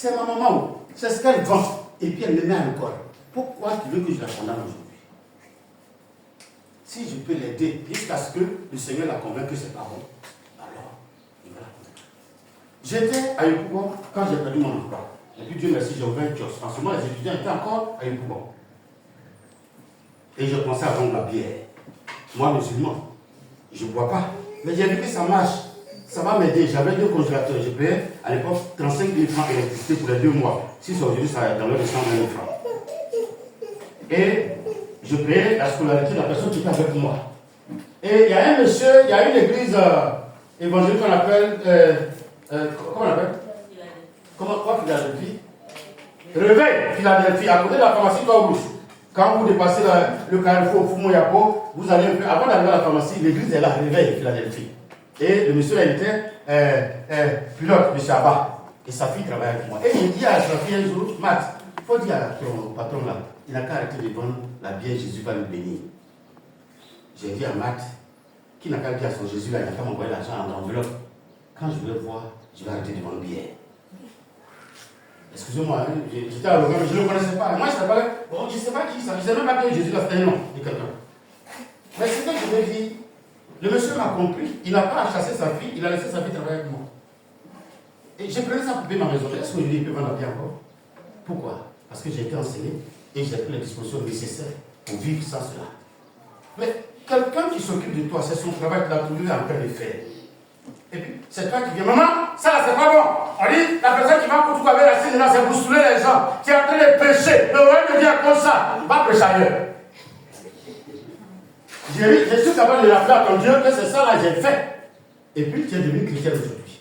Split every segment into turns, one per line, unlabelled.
C'est ma maman, c'est ce qu'elle vend. Et puis elle me met à l'école. Pourquoi tu veux que je la condamne aujourd'hui? Si je peux l'aider jusqu'à ce que le Seigneur la convainque que c'est pas bon, alors il va la convaincre. J'étais à Yopougon quand j'ai perdu mon emploi. Et puis Dieu merci, j'ai ouvert un kiosque. En ce moment, les étudiants étaient encore à Yopougon. Et je commençais à vendre la bière. Moi, musulman, je ne bois pas. Mais j'ai vu que ça marche. Ça va m'aider. J'avais 2 congélateurs. Je payais à l'époque 35 000 francs d'électricité pour les 2 mois. Si c'est aujourd'hui, ça va être dans le 120 000 francs. Et je payais la scolarité de la personne qui était avec moi. Et il y a un monsieur, il y a une église évangélique qu'on appelle, comment on appelle? Quoi Philadelphie? Réveil Philadelphie, à côté de la pharmacie Torbouche. Quand vous dépassez le carrefour Fumoyapo, vous allez un peu, avant d'arriver à la pharmacie, l'église est là, Réveil Philadelphie. Et le monsieur là, il était pilote, M. Abba. Et sa fille travaille avec moi. Et il dit à sa fille un jour, Matt, il faut dire à ton patron là, il n'a qu'à arrêter de vendre la bière, Jésus va nous bénir. J'ai dit à Matt, qui n'a qu'à dire à son Jésus là, il n'a qu'à m'envoyer l'argent en enveloppe. Quand je vais le voir, je vais arrêter de vendre bière. Excusez-moi, hein, j'étais à l'organe, je ne le connaissais pas. Moi, je ne savais pas, bon, je ne sais pas qui ça, je ne savais même pas que Jésus a fait un nom de quelqu'un. Mais ce que je lui ai dit, le monsieur m'a compris, il n'a pas chassé sa fille, il a laissé sa fille travailler avec moi. Et j'ai pris ça pour payer ma maison. Est-ce que il peut vendre la bière encore? Pourquoi? Parce que j'ai été enseigné et j'ai pris les dispositions nécessaires pour vivre sans cela. Mais quelqu'un qui s'occupe de toi, c'est son travail qu'il a trouvé en train de faire. Et puis, c'est toi qui viens, maman, ça là, c'est pas bon. On dit, la personne qui va pour tout avec la signe, c'est pour saouler les gens. Tu es en train de pécher. Le roi me dit comme ça, va pécher ailleurs. Je suis capable de l'appeler à ton Dieu que c'est ça là, j'ai fait. Et puis, tu es devenu chrétien aujourd'hui.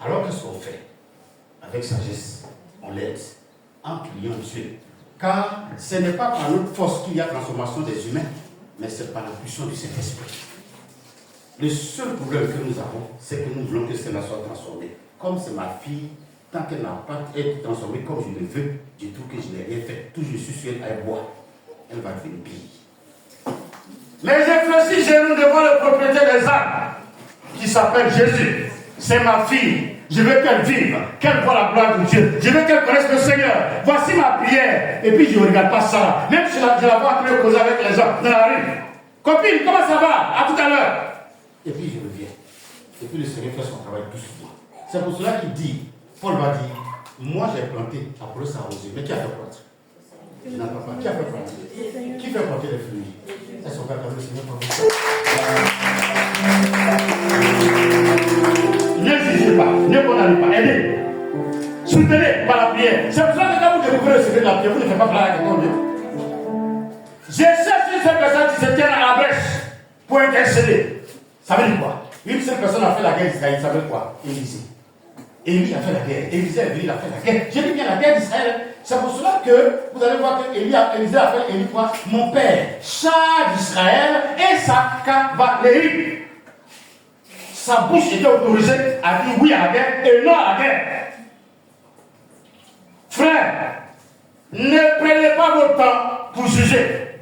Alors, qu'est-ce qu'on fait? Avec sagesse, on l'aide, en priant Dieu. Car ce n'est pas par notre force qu'il y a transformation des humains, mais c'est par la puissance du Saint-Esprit. Le seul problème que nous avons, c'est que nous voulons que cela soit transformé. Comme c'est ma fille, tant qu'elle n'a pas été transformée comme je le veux, je trouve que je n'ai rien fait. Tout je suis sûr, elle boit. Elle va devenir pire. Mais j'ai fléchi genoux devant le propriétaire des âmes, qui s'appelle Jésus. C'est ma fille. Je veux qu'elle vive, qu'elle voie la gloire de Dieu. Je veux qu'elle connaisse le Seigneur. Voici ma prière. Et puis je ne regarde pas ça. Même si je la vois en train de causer avec les gens dans la rue. Copine, comment ça va? À tout à l'heure. Et puis je reviens. Et puis le Seigneur fait son travail doucement. C'est pour cela qu'il dit, Paul va dire, moi j'ai planté, Apollos a arrosé, mais qui a fait planter? Je n'entends pas. Qui a fait planter? Qui fait planter les fruits? C'est son père comme le Seigneur pour vous. Ne jugez pas, ne condamnez pas, aidez. Soutenez par la prière. C'est pour ça que quand vous découvrez le secret de la prière, vous ne faites pas parler à quelqu'un d'autre. J'ai cherché une seule personne qui se tient à la brèche pour intercéder. Ça veut dire quoi? Une seule personne a fait la guerre d'Israël, ça veut dire quoi? Élisée. Élie a fait la guerre. Élisée est venu, il a fait la guerre. J'ai dit bien la guerre d'Israël. C'est pour cela que vous allez voir que Élisée a fait Élie quoi? Mon père, char d'Israël et sa cavalerie. Sa bouche était autorisée à dire oui à la guerre et non à la guerre. Frère, ne prenez pas votre temps pour juger,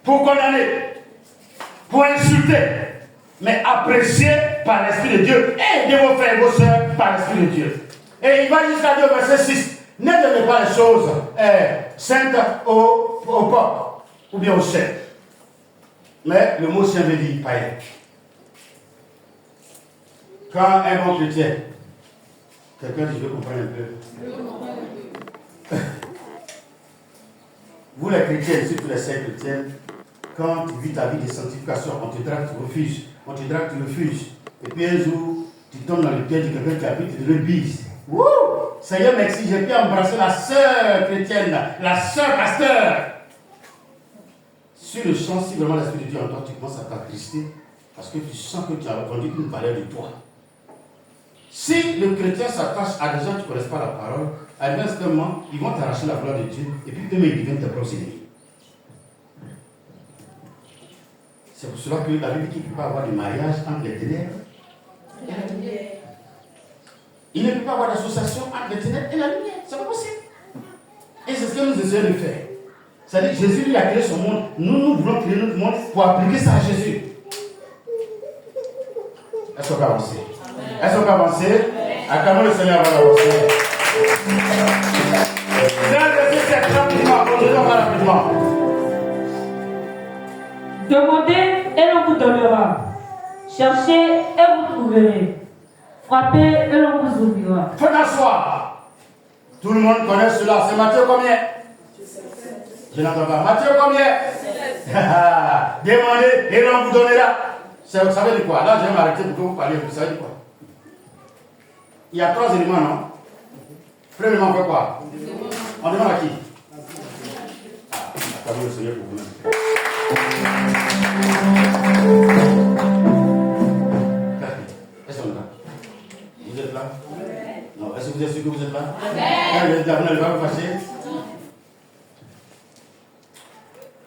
pour condamner, pour insulter, mais apprécier par l'Esprit de Dieu. Aidez vos frères et vos soeurs par l'Esprit de Dieu. Et il va jusqu'à dire au verset 6, ne donnez pas les choses saintes au peuple ou bien au chef. Mais le mot saint veut dire païen. Quand un bon chrétien, quelqu'un dit je veux comprendre un peu. Vous les chrétiens, surtout les saints chrétiens, quand tu vis ta vie de sanctification, on te drague, tu refuses. On te drague, tu refuses. Et puis un jour, tu tombes dans le piège de quelqu'un qui habite, tu te bise. Wouh! Seigneur, merci, j'ai pu embrasser la sœur chrétienne, la sœur pasteur. Sur le champ, si vraiment l'Esprit de Dieu en toi, tu commences à t'attrister parce que tu sens que tu as reconnu une valeur de toi. Si le chrétien s'attache à des gens qui ne connaissent pas la parole, à un moment, ils vont t'arracher la gloire de Dieu et puis demain, ils deviennent tes propres ennemis. C'est pour cela que la Bible dit qu'il ne peut pas avoir de mariage entre les ténèbres et la lumière. Il ne peut pas avoir d'association entre les ténèbres et la lumière. C'est pas possible. Et c'est ce que nous essayons de faire. C'est-à-dire que Jésus lui a créé son monde. Nous voulons créer notre monde pour appliquer ça à Jésus. Est-ce qu'on peut avancer? Est-ce qu'on peut avancer? Acclamons le Seigneur avant la Seigneur.
Demandez et l'on vous donnera. Cherchez et vous trouverez. Frappez et l'on vous ouvrira.
Faites asseoir. Tout le monde connaît cela. C'est Matthieu combien? Je n'entends pas. Matthieu combien? Demandez et l'on vous donnera. Ça veut dire quoi? Là, je vais m'arrêter pour que vous parliez. Ça veut dire quoi? Il y a 3 éléments, non? Premièrement, on fait quoi? On demande à qui? Acclamez le Seigneur pour vous-même. Est-ce qu'on est là? Vous êtes là? Non. Est-ce que vous êtes sûr que vous êtes là? Quand vous êtes là, vous n'allez pas vous fâcher?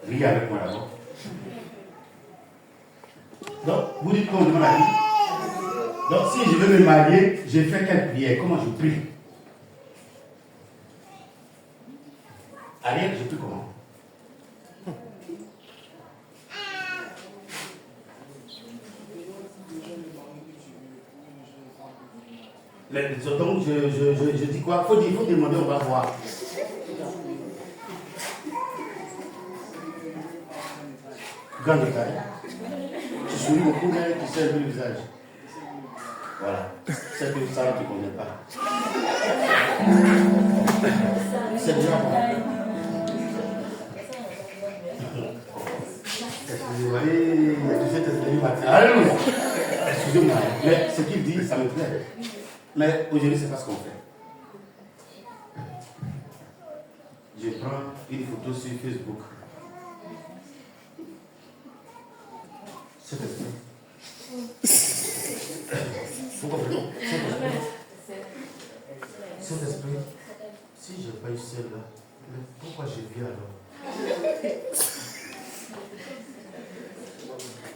Riez avec moi d'abord. Donc, vous dites qu'on demande à qui? Donc, si je veux me marier, je fais quelle prière? Comment je prie? Ariel, je prie comment? Donc, je dis quoi? Il faut demander, on va voir. Grand détail. Tu souris beaucoup, mais tu sais le visage. Voilà. C'est que ça ne te convient pas. C'est déjà bon. Alléluia. Excusez-moi, mais ce qu'il dit, ça me plaît. Mais aujourd'hui, c'est pas ce qu'on fait. Je prends une photo sur Facebook. Cet esprit. Vous comprenez? Cet esprit, si je n'ai pas eu celle-là, pourquoi je vis alors?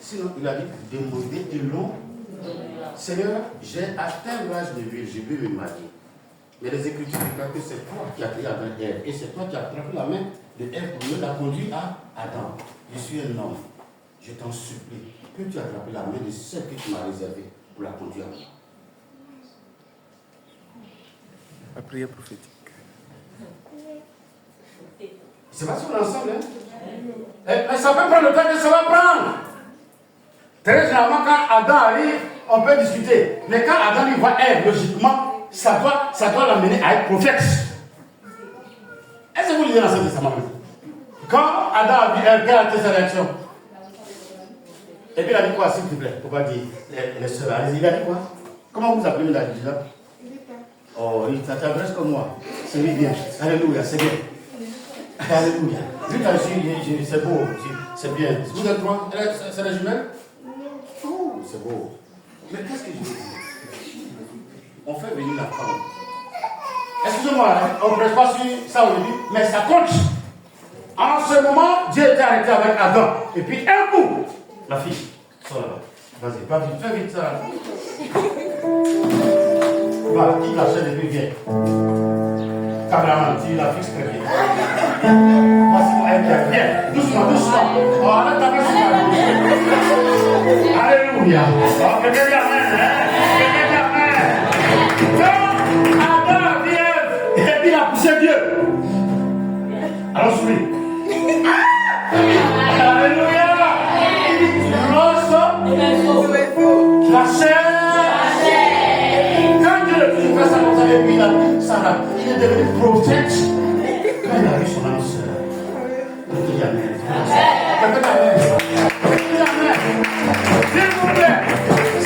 Sinon, il a dit demander de long. Seigneur, j'ai atteint l'âge de vie, je veux me marier. Mais les Écritures disent que c'est toi qui as créé Adam et Ève. Et c'est toi qui as attrapé la main de Ève pour me la conduire à Adam. Je suis un homme. Je t'en supplie. Peux-tu attraper la main de celle que tu m'as réservée pour la conduire à moi?
La prière prophétique.
C'est pas sur l'ensemble, hein? Mais ça peut prendre le temps que ça va prendre. Très généralement, quand Adam arrive, on peut discuter. Mais quand Adam lui voit Ève, logiquement, ça doit l'amener à être prophète. Est-ce que vous lisez dans ce testament? Quand Adam a vu Ève, quelle a été sa réaction? Et puis il a dit quoi, s'il te plaît? Pourquoi dire les soeurs? Allez-y, il a dit quoi? Comment vous appelez la dit là? Oh, ça t'adresse comme moi. C'est bien. Alléluia, c'est bien. Alléluia. Lui, t'as dit, c'est beau, c'est bien. Vous êtes trois? C'est la jumelle? Oh, c'est beau. Mais qu'est-ce que je veux dire? On fait venir la femme. Excusez-moi, on ne presse pas sur ça au début, mais ça compte. En ce moment, Dieu était arrêté avec Adam. Et puis un coup, la fille, sors là-bas. Vas-y, pas vite, fais vite ça. Voilà, quitte la chaîne et puis viens. Caméraman, tu la fixes très bien. Voici mon elle viens. Doucement, doucement. Oh, arrête ta main sur la bouche. Alléluia. Oh, que Dieu l'amène, hein. Que Dieu l'amène. Quand Adam vient, et puis il a poussé Dieu. Alors souris. Alléluia. Tu la chair. Quand Dieu le plus fait ça comme ça, et puis il est devenu prophète. Quand il a vu son âme sœur, il dit Amen. S'il vous plaît,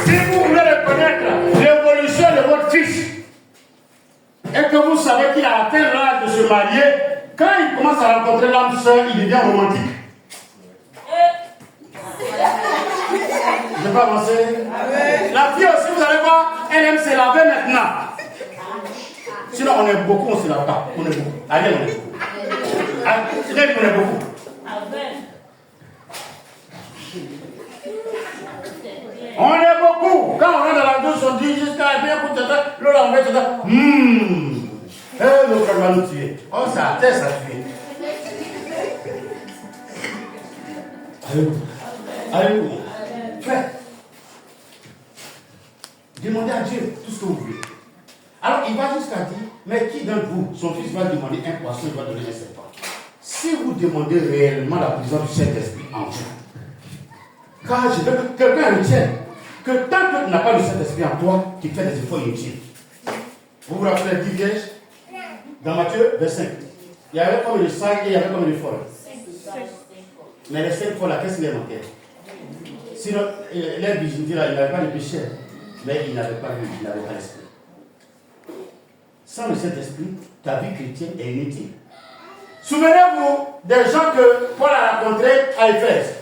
si vous voulez reconnaître l'évolution de votre fils, et que vous savez qu'il a atteint l'âge de se marier, quand il commence à rencontrer l'âme sœur, il devient romantique. Je vais pas avancer. La fille aussi, vous allez voir, elle aime se laver maintenant. Sinon, on est beaucoup, on ne se lave pas. On est beaucoup. Allez, on est beaucoup. Allez, on est beaucoup. On est beaucoup. Quand on rentre dans la douche, on dit jusqu'à bien pour te faire, l'eau on met, tu l'autre va nous tuer. Oh, ça tête, ça tue. Alléluia. Alléluia. Frère, demandez à Dieu tout ce que vous voulez. Alors il va jusqu'à dire, mais qui d'entre vous, son fils va demander un poisson, il va donner un serpent. Si vous demandez réellement la présence du Saint-Esprit en vous, car je veux que quelqu'un retienne que tant que tu n'as pas le Saint-Esprit en toi, tu fais des efforts inutiles. Vous vous rappelez 10 vierges dans Matthieu 25. Il y avait comme le sang et il y avait comme le folles. Mais les 5 folles, qu'est-ce qu'il manquait? Sinon, les virginités là, il n'avait pas de péché, mais il n'avait pas l'esprit. Sans le Saint-Esprit, ta vie chrétienne est inutile. Souvenez-vous des gens que Paul a rencontrés à Éphèse.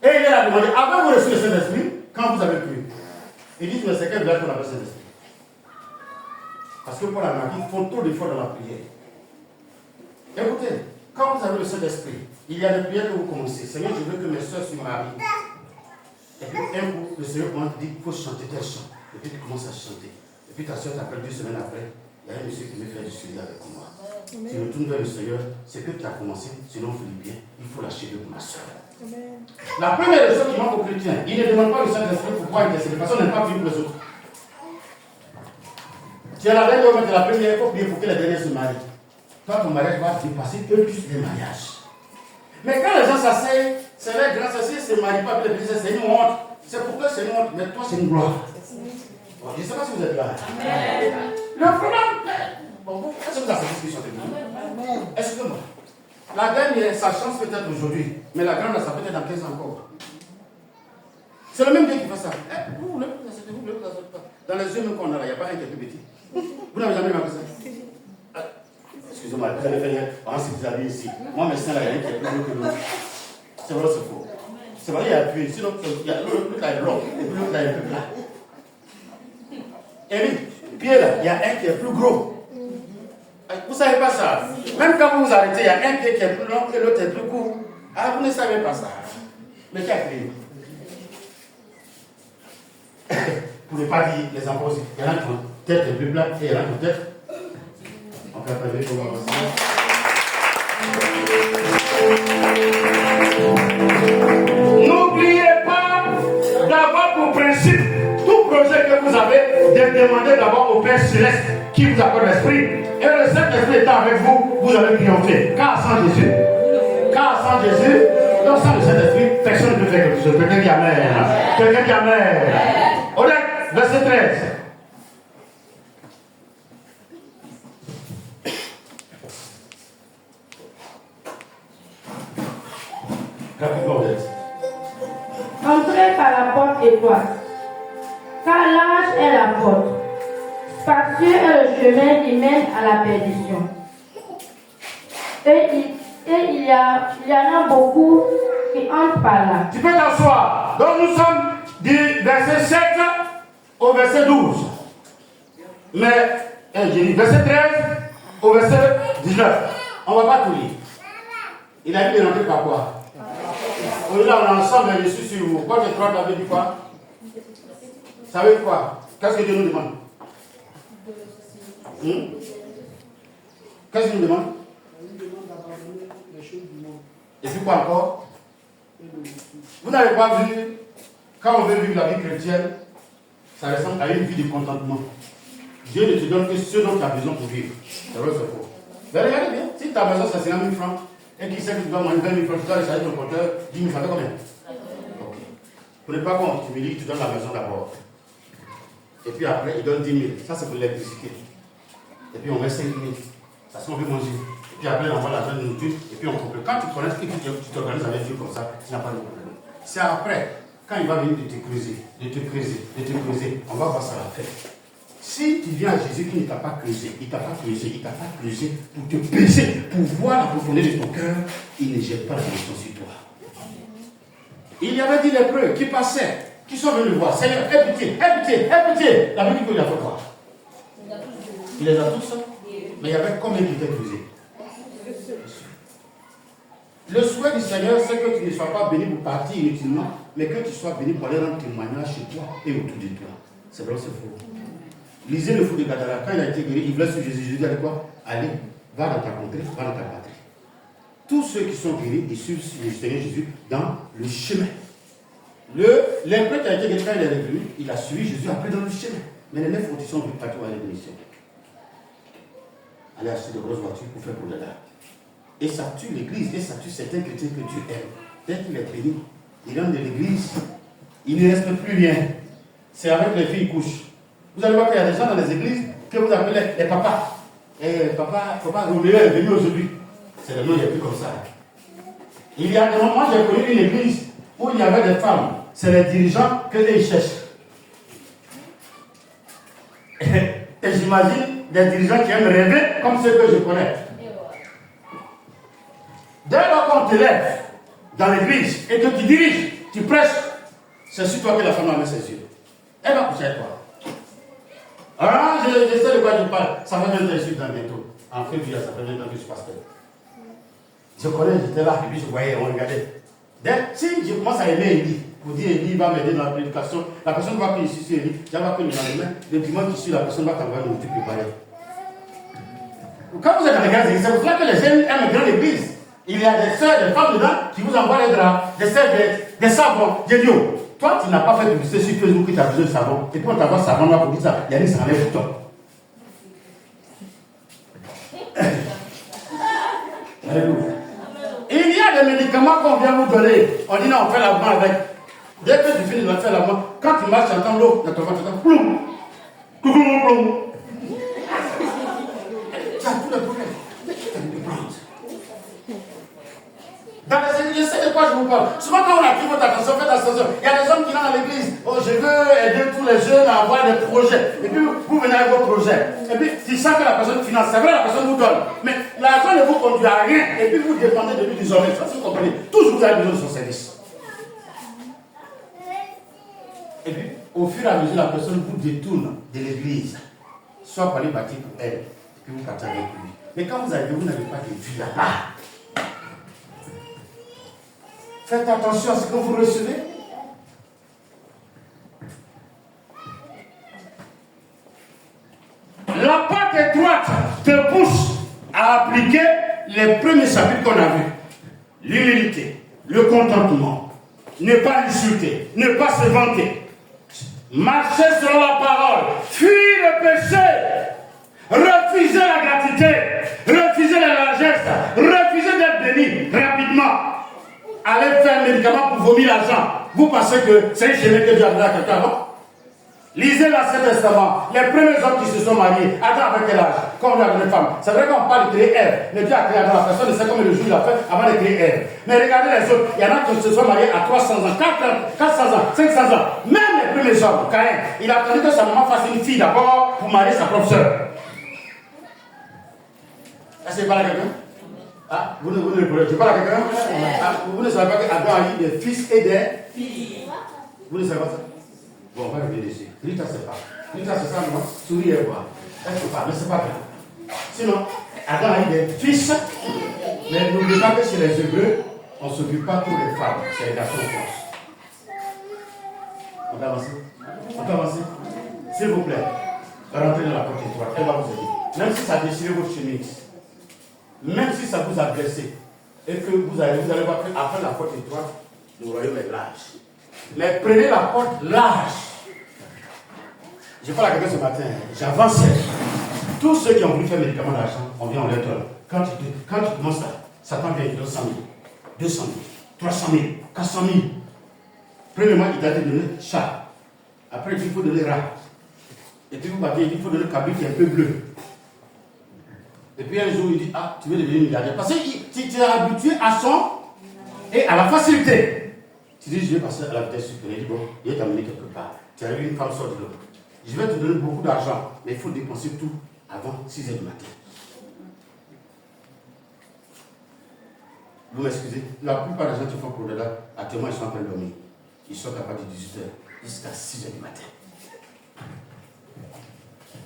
Et il leur a demandé, avez-vous reçu le Saint-Esprit quand vous avez cru? Il dit, mais c'est quel village qu'on appelle Saint-Esprit? Parce que Paul a dit, ils font trop d'efforts dans la prière. Écoutez, quand vous avez le Saint-Esprit, il y a des prières que vous commencez. Seigneur, je veux que mes soeurs se marient. Et puis un coup, le Seigneur commence à dire, il faut chanter tel chant. Et puis tu commences à chanter. Et puis ta soeur t'appelle 2 semaines après, il y a un monsieur qui me fait du suivi avec moi. Tu retournes vers le Seigneur, c'est que tu as commencé, selon Philippiens, il faut l'achever pour ma soeur. La première chose qui manque aux chrétiens, ils ne demandent pas le Saint-Esprit pour pouvoir intercéder, parce qu'on n'aime pas prier pour les autres. Tu as la dernière, mais la première, il faut prier pour que les derniers se marient. Toi, ton mariage va dépasser eux plus les mariages. Mais quand les gens s'asseyent, c'est vrai, grâce à ça, ils ne se marient pas, c'est une honte. C'est pourquoi c'est une honte, mais toi, c'est une gloire. Bon, je ne sais pas si vous êtes là. Amen. Le problème, bon, est-ce que vous avez cette discussion avec nous? Excusez-moi. La dernière, sa chance peut-être aujourd'hui, mais la grande, ça peut être dans 15 ans encore. C'est le même Dieu qui fait ça. Vous, dans les yeux même qu'on a là, il n'y a pas un qui est plus petit. Vous n'avez jamais remarqué ça? Excusez-moi, vous allez faire un si vous avez ici. Moi, mes seins, là, il y a un qui est plus gros que l'autre. C'est vrai, c'est faux. C'est vrai, il y a plus. Sinon, il y a l'autre là est long, et puis l'autre là est plus plat. Et puis, pied là, il y a un qui est plus gros. Vous ne savez pas ça. Même quand vous vous arrêtez, il y a un pied qui est plus long et l'autre est plus court. Ah, vous ne savez pas ça. Mais qui a créé? Vous ne pouvez pas dire les enfants aussi. Il y en a qui ont tête est plus plate et il y en a qui ont tête. On peut appeler pour voir ça. N'oubliez pas d'avoir pour principe tout projet que vous avez, de demander d'abord au Père Céleste qui vous accorde l'esprit. Et le Saint-Esprit étant avec vous, vous allez triompher. Car sans Jésus, donc sans le Saint-Esprit, personne ne peut faire quelque chose. Quelqu'un dit Amen. Quelqu'un dit Amen. Honnête, verset 13.
Entrez par la porte étroite, car large est la porte, spacieux est le chemin qui mène à la perdition. Et il y en a beaucoup qui entrent par là.
Tu peux t'asseoir. Donc nous sommes du verset 7 au verset 12. Mais, j'ai dit verset 13 au verset 19. On ne va pas tout lire. Il a dit de rentrer par quoi? Là, on est ensemble, je suis sur vous. Quand je crois, tu avais dit quoi? Ça veut dire quoi? Qu'est-ce que Dieu nous demande? Qu'est-ce qu'il nous demande? Et puis quoi encore? Vous n'avez pas vu, quand on veut vivre la vie chrétienne, ça ressemble à une vie de contentement. Dieu ne te donne que ce dont tu as besoin pour vivre. C'est vrai, c'est faux. Mais regardez bien, si ta maison c'est 50 000 francs, et qu'il sait que tu dois manger 20 000 francs, tu dois recharger ton compteur, 10 000 francs, ça fait combien? Ok. Vous n'êtes pas bon, tu me dis, tu donnes la maison d'abord. Et puis après, il donne 10 000. Ça, c'est pour l'électricité. Et puis on met 5 000. Parce qu'on veut manger. Et puis après, on envoie l'argent de nourriture. Et puis on complète. Quand tu connais ce que tu t'organises avec Dieu comme ça, tu n'as pas de problème. C'est après, quand il va venir de te creuser, on va voir ça à la fin. Si tu viens à Jésus qui ne t'a pas creusé, il t'a pas creusé pour te peser, pour voir la profondeur de ton cœur, il ne jette pas la mission sur toi. Il y avait dit lépreux qui passaient, qui sont venus le voir. Seigneur, aie pitié. La Bible dit qu'il a fait quoi? Il les a tous, mais il y avait combien qui étaient creusés? Le souhait du Seigneur, c'est que tu ne sois pas béni pour partir inutilement, mais que tu sois béni pour aller rendre témoignage chez toi et autour de toi. C'est vrai ou c'est faux? Lisez le fou de Gadara. Quand il a été guéri, il voulait sur Jésus. Jésus a dit quoi? Allez, va dans ta contrée, va dans ta patrie. Tous ceux qui sont guéris, ils suivent le Seigneur Jésus dans le chemin. L'imprète qui a été guéri, quand il est revenu, il a suivi Jésus après dans le chemin. Mais les 9 autres sont venus partout à l'église. Aller acheter de grosses voitures pour faire pour le gars. Et ça tue l'église, et ça tue certains chrétiens que Dieu aime. Dès qu'il est béni, il rentre de l'église, il ne reste plus rien. C'est avec les filles couches. Vous allez voir qu'il y a des gens dans les églises que vous appelez les papas. Et papa Roméo est venu aujourd'hui. C'est le nom, il n'y a plus comme ça. Il y a des moments, j'ai connu une église où il y avait des femmes. C'est les dirigeants que les cherchent. Et j'imagine des dirigeants qui aiment rêver comme ceux que je connais. Dès lors qu'on te lève dans l'église et que tu diriges, tu prêches, c'est sur toi que la femme a mis ses yeux. Elle va coucher avec toi. Ah, je sais de quoi je parle. Ça va bien t'insulter dans bientôt. En février, ça fait 20 ans que je suis pasteur. Je connais, j'étais là, et puis je voyais, on regardait. Si je commence à aimer Élie, pour dire Élie va m'aider dans la prédication, la personne va que je suis sur Élie, j'avais appelé dans les mains, le dimanche qui suit, la personne va t'envoyer une nourriture préparée. Quand vous êtes dans les grandes églises, c'est pour cela que les jeunes aiment bien l'église. Il y a des sœurs, des femmes dedans qui vous envoient les draps, des serviettes, des savons. J'ai dit, oh, toi tu n'as pas fait publicité sur Facebook que tu as besoin de savon, et puis on t'envoie savon là pour dire ça, il y a des ça enlève pour toi. Alléluia. Il y a des médicaments qu'on vient vous donner. On dit non, on fait lavement avec. Dès que tu finis de faire lavement, quand tu marches, tu entends l'eau dans ton ventre, tu entends ploum. Ploum, ploum. Tu as tous les problèmes. Dans les églises, je sais de quoi je vous parle. Souvent, quand on attire votre attention, faites attention. Il y a des hommes qui viennent dans l'église. Oh, je veux aider tous les jeunes à avoir des projets. Et puis, vous venez avec vos projets. Et puis, tu sens que la personne finance. C'est vrai, la personne vous donne. Mais l'argent ne vous conduit à rien. Et puis, vous dépendez de lui désormais. Ça, vous comprenez. Toujours, vous avez besoin de son service. Et puis, au fur et à mesure, la personne vous détourne de l'église. Soit par les bâtir pour elle. Et puis, vous partez avec lui. Mais quand vous arrivez, vous n'avez pas de vue là-bas. Faites attention à ce que vous recevez. La porte étroite te pousse à appliquer les premiers chapitres qu'on a vus. L'humilité, le contentement, ne pas insulter, ne pas se vanter, marcher selon la parole, fuir le péché, refuser la gratuité, refuser la largesse, refuser d'être béni rapidement. Allez faire un médicament pour vomir l'argent. Vous pensez que c'est une chemin que Dieu a donné à quelqu'un, non? Lisez l'Ancien Testament. Les premiers hommes qui se sont mariés, Adam avec quel âge? Quand on a donné femme. C'est vrai qu'on parle de créer Ève. Mais Dieu a créé Adam. La personne ne sait combien de jours il a fait avant de créer Ève. Mais regardez les autres. Il y en a qui se sont mariés à 300 ans, 400 ans, 500 ans. Même les premiers hommes, Caïn, il a attendu que sa maman fasse une fille d'abord pour marier sa propre soeur. Est-ce que c'est pas là quelqu'un? Ah, vous ne le connaissez pas quelqu'un? Ah, vous ne savez pas qu'Adam a eu des fils et des filles. Vous ne savez pas ça? Bon, on va revenir dessus. Rita, c'est pas. Rita, c'est ça, non? Souris et voir. Est-ce que pas? Mais c'est pas grave. Sinon, Adam a eu des fils. Mais n'oubliez pas que chez les Hébreux, on ne s'occupe pas pour les femmes. C'est les garçons force. On peut avancer? On peut avancer? S'il vous plaît, rentrez dans la porte étroite. Elle va vous aider. Même si ça a déchiré votre chemise. Même si ça vous a blessé, et que vous allez voir qu'après la porte étroite, le royaume est large. Mais prenez la porte large. Je parle à quelqu'un ce matin, j'avance. Tous ceux qui ont voulu faire médicaments d'argent, on vient, on leur donne. Quand tu commences là, Satan vient, il donne 100 000, 200 000, 300 000, 400 000. Premièrement, il t'a donné chat. Après, il faut donner rat. Et puis vous battez, il faut donner cabri qui est un peu bleu. Et puis un jour, il dit, ah, tu veux devenir milliardaire. Parce que tu es habitué à son et à la facilité. Tu dis, je vais passer à la vitesse supérieure. Il dit, bon, il va t'amener quelque part. Tu as vu une femme sort de l'eau. Je vais te donner beaucoup d'argent, mais il faut dépenser tout avant 6 h du matin. Vous m'excusez, la plupart des gens qui font pour là, actuellement, ils sont en train de dormir. Ils sont capables de 18 h jusqu'à 6 h du matin.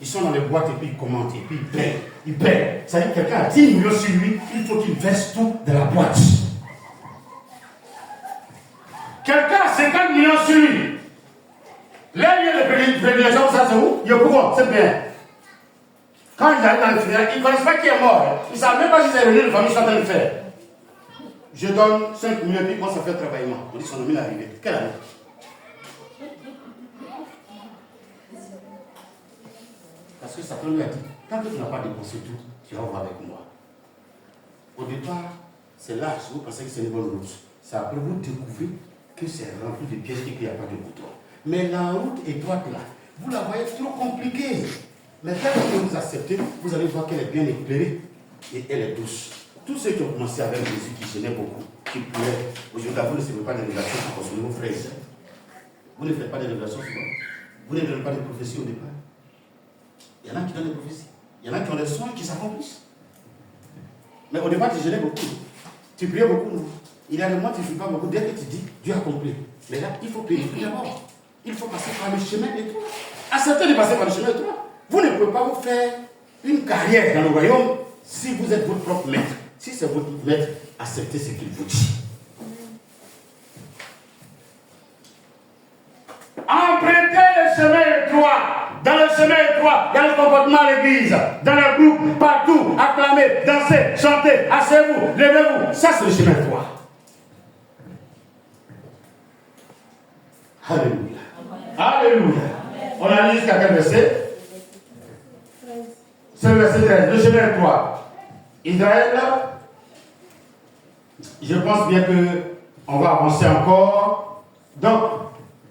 Ils sont dans les boîtes et puis ils commentent et puis ils paient. Ils paient. Ça veut dire que quelqu'un a 10 millions sur lui, il faut qu'il verse tout dans la boîte. Quelqu'un a 50 millions sur lui. Là, il y a les prédilections, ça c'est où? Il y a pourquoi? C'est bien. Quand ils arrivent dans le funéraire, ils ne connaissent pas qui est mort. Ils ne savent même pas si c'est réuni de famille, ils sont en train de faire. Je donne 5 millions et puis moi ça fait travaillement. On dit son nom est arrivé. Quelle année? Parce que Satan lui a dit, tant que tu n'as pas dépensé tout, tu vas voir avec moi. Au départ, c'est large, vous pensez que c'est une bonne route. C'est après vous découvrez que c'est rempli de pièges et qu'il n'y a pas de bouton. Mais la route étroite là, vous la voyez trop compliquée. Mais quand vous acceptez, vous allez voir qu'elle est bien éclairée et elle est douce. Tous ceux qui ont commencé avec Jésus, qui gênaient beaucoup, qui pleuraient, aujourd'hui vous ne recevez pas de révélations pour consommer vos frères et sœurs. Vous ne faites pas de révélations souvent. Vous ne donnez pas de prophéties au départ. Il y en a qui donnent des prophéties. Il y en a qui ont des soins qui s'accomplissent. Mais au départ, tu gênais beaucoup. Tu priais beaucoup. Non? Il y a des mois, tu ne fais pas beaucoup. Dès que tu dis, Dieu a accompli. Mais là, il faut payer d'abord. Il faut passer par le chemin étroit. Acceptez de passer par le chemin étroit. Vous ne pouvez pas vous faire une carrière dans le royaume si vous êtes votre propre maître. Si c'est votre maître, acceptez ce qu'il vous dit. Empruntez le chemin étroit. Dans le chemin étroit, il y a le comportement à l'église, dans le groupe, partout, acclamez, dansez, chantez, asseyez-vous, levez-vous. Ça, c'est le chemin étroit. Alléluia. Alléluia. On a lu jusqu'à quel verset? C'est le verset 13, le chemin étroit. Israël, je pense bien qu'on va avancer encore. Donc,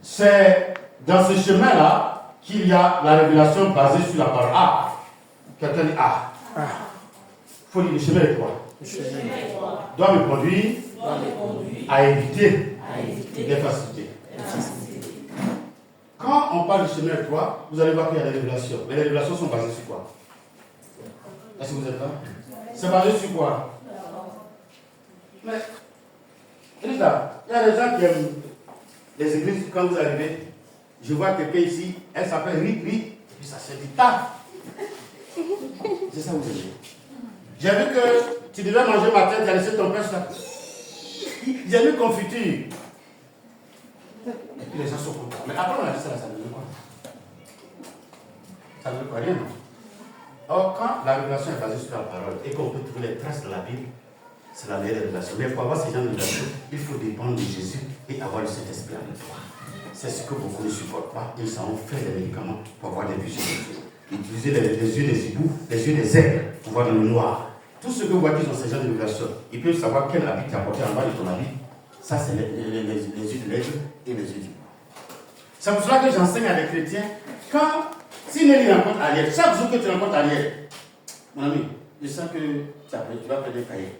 c'est dans ce chemin-là qu'il y a la révélation basée sur la parole. Ah, quelqu'un dit ah. Il faut dire le chemin étroit. Doit me conduire à éviter les facilités. Quand on parle du chemin étroit, vous allez voir qu'il y a des révélations. Mais les révélations sont basées sur quoi? Est-ce que vous êtes là? C'est basé sur quoi? Mais, il y a des gens qui aiment les églises quand vous arrivez. Je vois quelqu'un ici, elle s'appelle Ri, et puis ça se dit ta. C'est ça que vous aimez. J'ai vu que tu devais manger ma tête, tu as laissé ton pain sur la... J'ai mis confiture. Et puis les gens sont contents. Mais après on a dit ça, ça ne veut quoi? Ça ne veut pas rien, non? Or, quand la révélation est basée sur la parole et qu'on peut trouver les traces de la Bible, c'est la meilleure révélation. Mais pour avoir ces gens de révélation, il faut dépendre de Jésus et avoir le Saint-Esprit avec toi. C'est ce que beaucoup ne supportent pas. Ils savent faire des médicaments pour avoir des visions de Dieu. Utiliser les yeux des hiboux, les yeux des aigles pour voir dans le noir. Tout ce que vous voyez qui sont ces gens de révélation, ils peuvent savoir quel habit tu as porté en bas de ton habit. Ça, c'est les yeux de l'aigle et les yeux du bois. C'est pour cela que j'enseigne à des chrétiens, si Nelly rencontre Ariel, chaque jour que tu rencontres Ariel, mon ami, je sens que tu vas prendre des cahiers.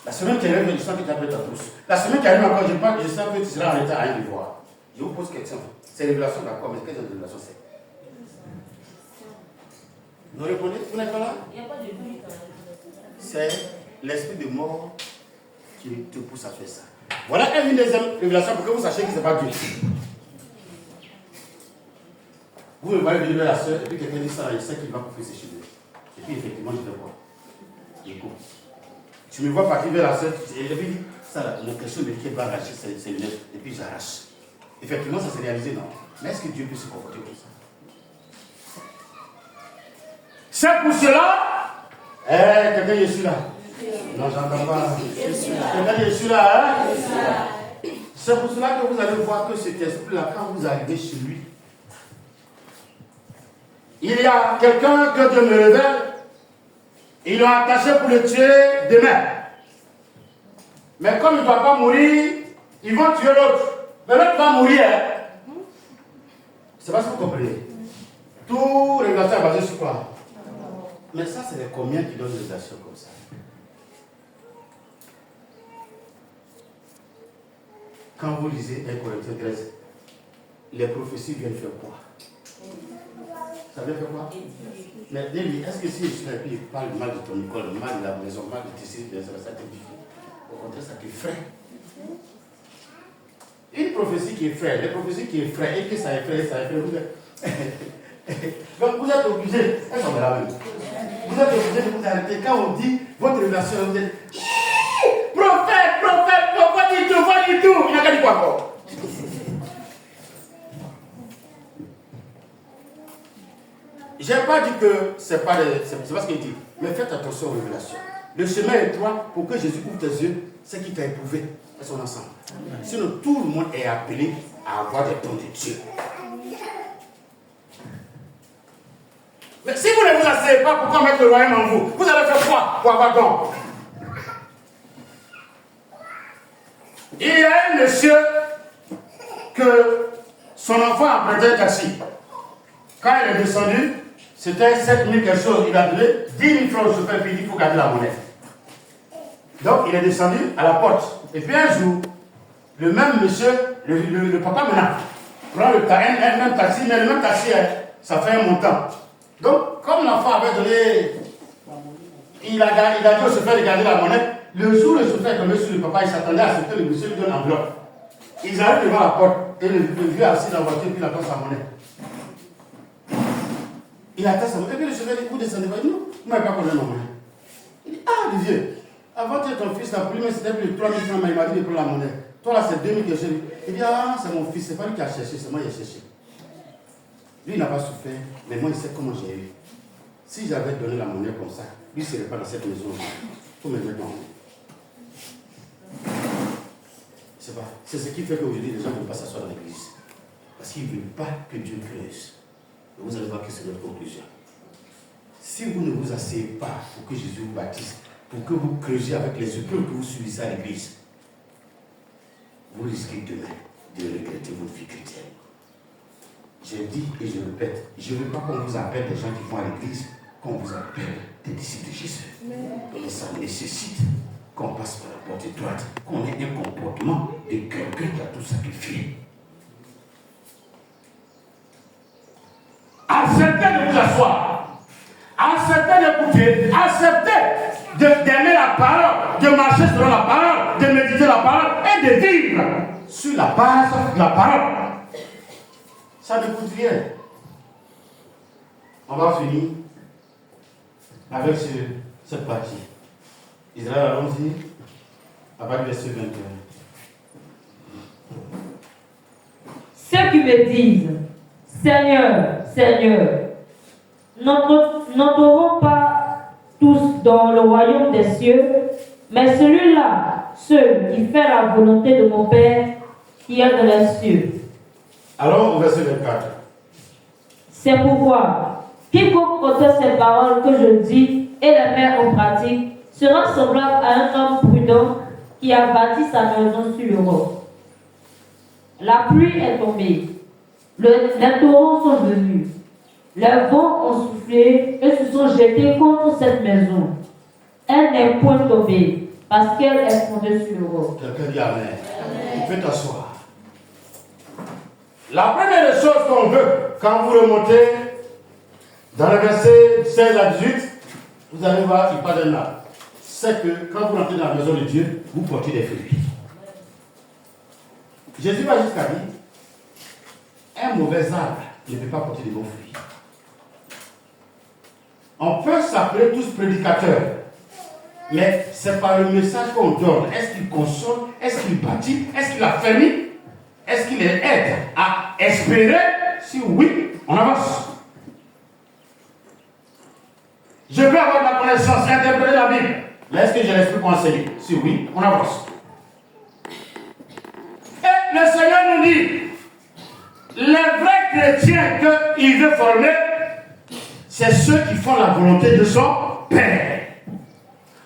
La semaine qui arrive, je sens que tu as pris ta trousse. La semaine qui arrive encore, je sens que tu seras en état à un devoir. Je vous pose une question. C'est révélation d'accord, mais quelle révélation c'est? Vous répondez? Vous n'êtes pas là? Il n'y a pas de but. C'est l'esprit de mort qui te pousse à faire ça. Voilà une deuxième révélation pour que vous sachiez que ce n'est pas Dieu. Vous me voyez venir vers la soeur, et puis quelqu'un dit ça, il sait qu'il va confesser chez lui. Et puis effectivement, je vais voir. Écoute. Tu me vois partir vers la soeur, et puis ça, là, mon question de qui va arracher ses lunettes, et puis j'arrache. Effectivement, ça s'est réalisé, non? Mais est-ce que Dieu peut se comporter comme ça? C'est pour cela. Quelqu'un, je suis là. Non, j'entends pas. Quelqu'un, je suis là, hein? C'est pour cela que vous allez voir que cet esprit-là, quand vous arrivez chez lui, il y a quelqu'un que Dieu me révèle, ils l'ont attaché pour le tuer demain. Mais comme il ne doit pas mourir, ils vont tuer l'autre. Mais l'autre va mourir. Hein? C'est pas ce que vous comprenez. Tout révélation est basé sur quoi? Mais ça, c'est les combien qui donnent des révélations comme ça. Quand vous lisez 1 Corinthiens 13, les prophéties viennent faire quoi? Ça vient faire quoi? Mais dis-lui, est-ce que si je suis un pays, parle mal de ton école, mal de la maison, mal de tes cibles, ça t'édifie? Au contraire, ça t'effraie. Une prophétie qui effraie, les prophéties qui effraient et que ça effraie, vous êtes... Donc vous êtes obligé, elles sont de la même. Vous êtes obligé de vous arrêter. Quand on dit votre révélation, vous êtes... Prophète, pas du tout. Il n'a qu'à dire quoi encore? Je n'ai pas dit que c'est pas ce qu'il dit. Mais faites attention aux révélations. Le chemin étroit, pour que Jésus ouvre tes yeux, c'est qu'il t'a éprouvé. Elles sont ensemble. Sinon, tout le monde est appelé à avoir des dons de Dieu. Mais si vous ne vous asseyez pas pour qu'on mette le royaume en vous, vous allez faire quoi pour avoir don? Il y a un monsieur que son enfant a prêté un taxi. Quand il est descendu, c'était 7 000 quelque chose. Il a donné 10 000 francs au chauffeur, puis il dit qu'il faut garder la monnaie. Donc il est descendu à la porte. Et puis un jour, le même monsieur, le papa maintenant, prend un même taxi, mais le même taxi, ça fait un montant. Donc, comme l'enfant avait donné, il a dit au chauffeur de garder la monnaie. Le jour où le chauffeur est tombé sur le papa, il s'attendait à ce que le monsieur lui donne l'enveloppe. Ils arrivent devant la porte et le vieux assis dans la voiture, puis il attend sa monnaie. Il attend sa monnaie. Et puis le chauffeur dit, vous descendez pas? Non, vous ne m'avez pas donné ma monnaie. Il dit, ah, le vieux, avant tu es ton fils, là, pour lui, c'était plus de 3 000 francs, mais il m'a dit de prendre la monnaie. Toi là, c'est 2 000 que j'ai. Il dit, ah, c'est mon fils, c'est pas lui qui a cherché, c'est moi qui ai cherché. Lui, il n'a pas souffert, mais moi, il sait comment j'ai eu. Si j'avais donné la monnaie comme ça, lui ne serait pas dans cette maison. Il faut me mettre en haut. C'est ce qui fait qu'aujourd'hui, les gens ne veulent pas s'asseoir dans l'église. Parce qu'ils ne veulent pas que Dieu creuse. Et vous allez voir que c'est notre conclusion. Si vous ne vous asseyez pas pour que Jésus vous baptise, pour que vous creusiez avec les épaules que vous subissez à l'église, vous risquez demain de regretter votre vie chrétienne. Je dis et je répète, je ne veux pas qu'on vous appelle des gens qui vont à l'église, qu'on vous appelle des disciples de Jésus. Et ça nécessite qu'on passe par la porte étroite, qu'on ait un comportement de quelqu'un qui a tout sacrifié. Acceptez de vous asseoir, acceptez d'écouter, acceptez d'aimer la parole, de marcher selon la parole, de méditer la parole et de vivre sur la base de la parole. Ça ne coûte rien. On va finir avec cette partie. Israël, allons-y, à partir du verset 21.
Ceux qui me disent, Seigneur, Seigneur, n'entreront pas tous dans le royaume des cieux, mais celui-là, seul qui fait la volonté de mon Père qui est dans les cieux.
Alors, au verset 24.
C'est pourquoi, quiconque entend ces paroles que je dis et les met en pratique, sera semblable à un homme prudent qui a bâti sa maison sur le roc. La pluie est tombée, les torrents sont venus, les vents ont soufflé et se sont jetés contre cette maison. Elle n'est point tombée parce qu'elle est fondée sur le roc.
Quelqu'un dit Amen. Tu peux t'asseoir. La première chose qu'on veut, quand vous remontez dans le verset 16 à 18, vous allez voir, il parle d'un arbre. C'est que quand vous rentrez dans la maison de Dieu, vous portez des fruits. Jésus va jusqu'à dire, un mauvais arbre ne peut pas porter de bons fruits. On peut s'appeler tous prédicateurs, mais c'est par le message qu'on donne. Est-ce qu'il console? Est-ce qu'il bâtit? Est-ce qu'il affermit? Est-ce qu'il les aide à espérer? Si oui, on avance. Je peux avoir de la connaissance et interpréter la Bible. Mais est-ce que j'ai l'esprit pour enseigner? Si oui, on avance. Et le Seigneur nous dit, les vrais chrétiens qu'il veut former, c'est ceux qui font la volonté de son Père.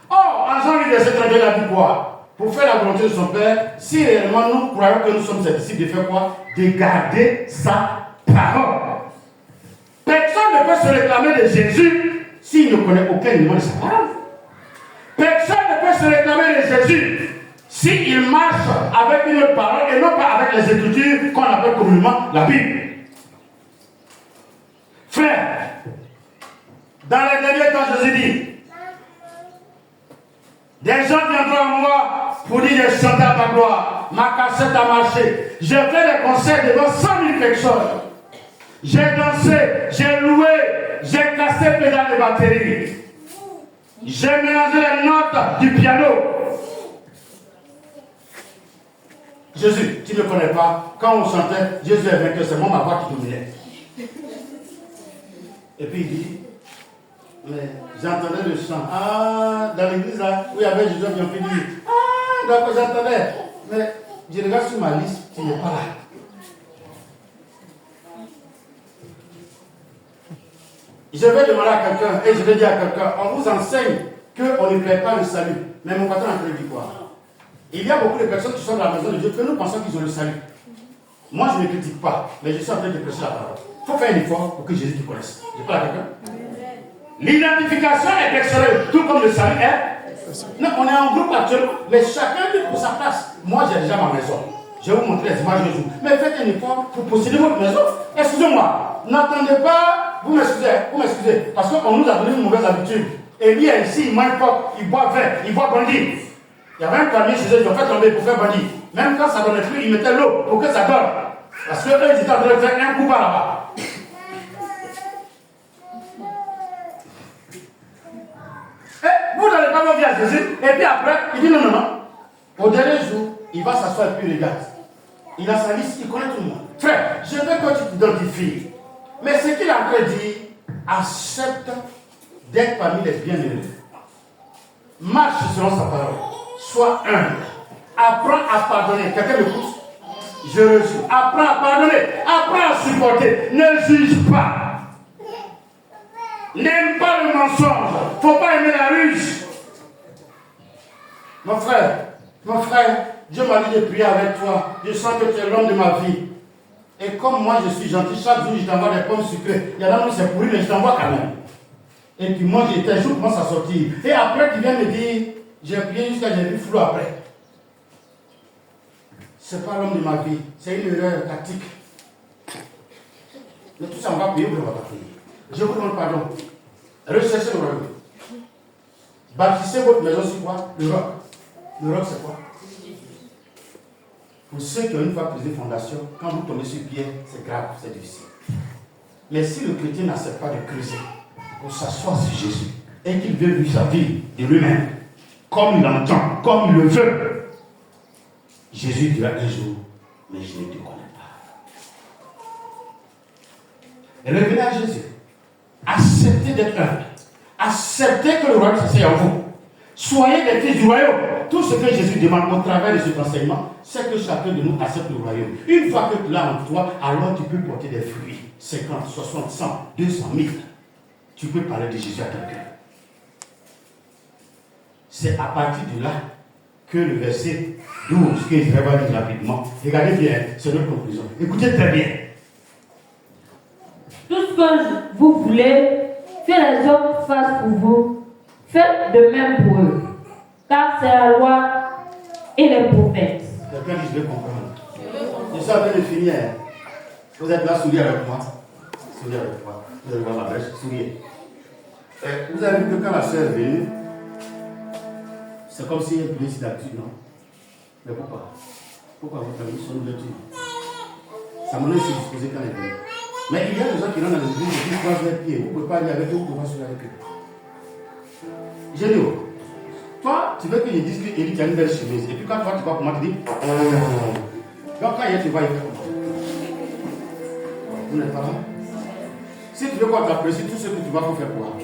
Or, en Jean 8, verset 32, il a dit quoi? Pour faire la volonté de son Père, si réellement nous croyons que nous sommes ses disciples, de faire quoi? De garder sa parole. Personne ne peut se réclamer de Jésus s'il ne connaît aucun élément de sa parole. Personne ne peut se réclamer de Jésus s'il marche avec une parole et non pas avec les Écritures qu'on appelle communément la Bible. Frère, dans les derniers temps, Jésus dit, des gens viendront à moi pour dire de chanter à ta gloire. Ma cassette a marché. J'ai fait des concerts devant 100 000 personnes. J'ai dansé, j'ai loué, j'ai cassé le pédale de batterie. J'ai mélangé les notes du piano. Jésus, tu ne me connais pas. Quand on chantait, Jésus est vainqueur, c'est moi ma voix qui dominait. Et puis il dit, mais j'entendais le chant. Ah, dans l'église là, où il y avait Jésus qui ont fait dire, ah, d'accord, j'entendais. Mais je regarde sur ma liste, tu n'es pas là. Je vais demander à quelqu'un, et je vais dire à quelqu'un, on vous enseigne qu'on ne plaît pas le salut. Mais mon patron a train de dire quoi? Il y a beaucoup de personnes qui sont dans la maison de Dieu que nous pensons qu'ils ont le salut. Moi, je ne critique pas, mais je suis en train de prêcher la parole. Il faut faire un effort pour que Jésus te connaisse. Je parle à quelqu'un. L'identification est excellente, tout comme le salut est. Non, on est en groupe actuellement, mais chacun vit pour sa place. Moi, j'ai déjà ma maison. Je vais vous montrer les images de jour. Mais faites un effort pour posséder votre maison. Excusez-moi, n'attendez pas, vous m'excusez, parce qu'on nous a donné une mauvaise habitude. Et lui, ici, il mange pas, il boit vin, il boit bandit. Il y avait un palmier chez eux, ils ont fait tomber pour faire bandit. Même quand ça ne donnait plus, ils mettaient l'eau pour que ça donne. Parce qu'eux, ils étaient en train de faire un coup par là-bas. Et vous n'allez pas me dire à Jésus, et puis après, il dit non. Au dernier jour, il va s'asseoir et puis il regarde. Il a sa liste, il connaît tout le monde. Frère, je veux que tu t'identifies. Mais ce qu'il a en train de dire, accepte d'être parmi les bienheureux. Marche selon sa parole. Sois humble. Apprends à pardonner. Quelqu'un me pousse? Je reçois. Apprends à pardonner. Apprends à supporter. Ne juge pas. N'aime pas le mensonge. Il ne faut pas aimer la ruse. Mon frère, Dieu m'a dit de prier avec toi. Je sens que tu es l'homme de ma vie. Et comme moi je suis gentil, chaque jour je t'envoie des pommes sucrées. Il y en a où c'est pourri, mais je t'envoie quand même. Et puis moi j'étais, je commence à sortir. Et après tu viens me dire, j'ai prié jusqu'à j'ai vu flou après. C'est pas l'homme de ma vie, c'est une erreur tactique. Mais tout ça on va payer ou on va pas payer. Je vous demande pardon. Recherchez le royaume. Bâtissez votre maison sur quoi? Le roc. Le roc c'est quoi? Pour ceux qui ont une fois posé fondation, quand vous tombez sur pied, c'est grave, c'est difficile. Mais si le chrétien n'accepte pas de creuser, pour s'asseoir sur Jésus, et qu'il veut vivre sa vie de lui-même, comme il l'entend, comme il le veut, Jésus dira un jour, mais je ne te connais pas. Et revenez à Jésus. Acceptez d'être humble. Acceptez que le royaume s'asseye en vous. Soyez des fils du royaume. Tout ce que Jésus demande au travers de cet enseignement, c'est que chacun de nous accepte le royaume. Une fois que tu l'as en toi, alors tu peux porter des fruits. 50, 60, 100, 200 000. Tu peux parler de Jésus à quelqu'un. C'est à partir de là que le verset 12, que je vais lire rapidement, regardez bien, c'est notre conclusion. Écoutez très bien.
Tout ce que vous voulez que les hommes fassent pour vous, faites de même pour eux. Car c'est la loi et les prophètes.
Quelqu'un dit, je vais comprendre. Je suis en train de finir. Vous êtes là, souriez avec moi. Souriez avec moi. Vous allez voir ma brèche, souriez. Vous avez vu que quand la sœur est venue, c'est comme si elle pouvait s'y d'habitude, non? Mais pourquoi? Pourquoi vous avez son ouverture? Ça m'en est disposé quand elle est venue. Mais il y a des gens qui rentrent dans l'église et qui croisent les pieds. Vous ne pouvez pas aller avec eux, vous pouvez pas sourire avec eux. J'ai dit, toi, tu veux que je dise qu'Élie a une belle chemise. Et puis quand toi, tu vois comment tu dis, donc quand il te voit, il fait comment? Vous n'êtes pas là? Si tu veux qu'on t'apprécie, tout ce que tu vas faire pour quoi?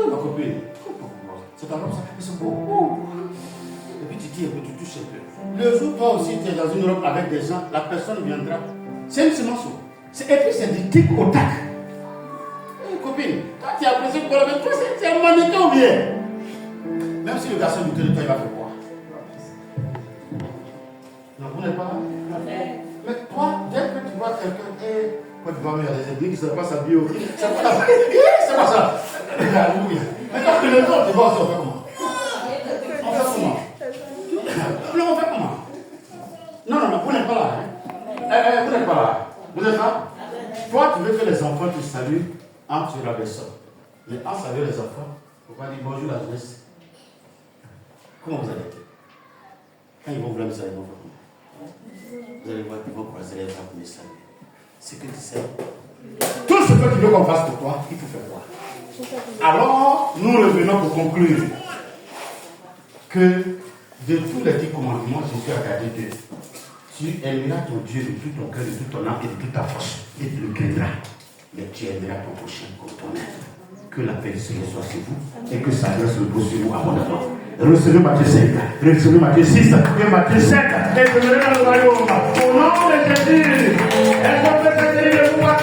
Ma copine, c'est ta robe, ça, c'est beau. Et puis tu dis, tu touches un peu. Le jour, toi aussi, tu es dans une robe avec des gens, la personne viendra. C'est une semence. Et puis c'est du tic au tac. Copine, toi tu as apprécié pour la mais toi c'est un mannequin ou bien? Même si le garçon du de toi, il va faire quoi? Non, vous n'êtes pas là? Mais toi, dès que tu vois quelqu'un, quand tu vas vers les églises qui ne savent pas s'habiller, c'est pas ça. C'est pas ça. Alléluia. Mais quand tu le vois, tu vois, on fait comment? On fait comment? Non, on fait comment? Non, vous n'êtes pas là. Vous n'êtes pas là. Vous êtes là? Toi, tu veux que les enfants te saluent en te rabaissant. Mais en saluant les enfants, il ne faut pas dire bonjour la jeunesse. Comment vous allez? Quand ils vont vouloir me saluer, ils vont faire comment? Vous allez voir qu'ils vont croiser les bras pour me saluer. C'est que tu sais. Tout ce que tu veux qu'on fasse pour toi, il faut faire quoi? Alors, nous revenons pour conclure que de tous les 10 commandements, Jésus a gardé 2. Tu aimeras ton Dieu de tout ton cœur, de toute ton âme et de toute ta force. Et tu le craindras. Mais tu aimeras ton prochain comme toi-même. Que la paix du Seigneur soit sur vous et que sa grâce repose sur vous abondamment. Recevez Matthieu 5, recevez Matthieu 6 et Matthieu 7 et demeurez dans le royaume. Au nom de Jésus, est-ce qu'on peut se dire le pouvoir?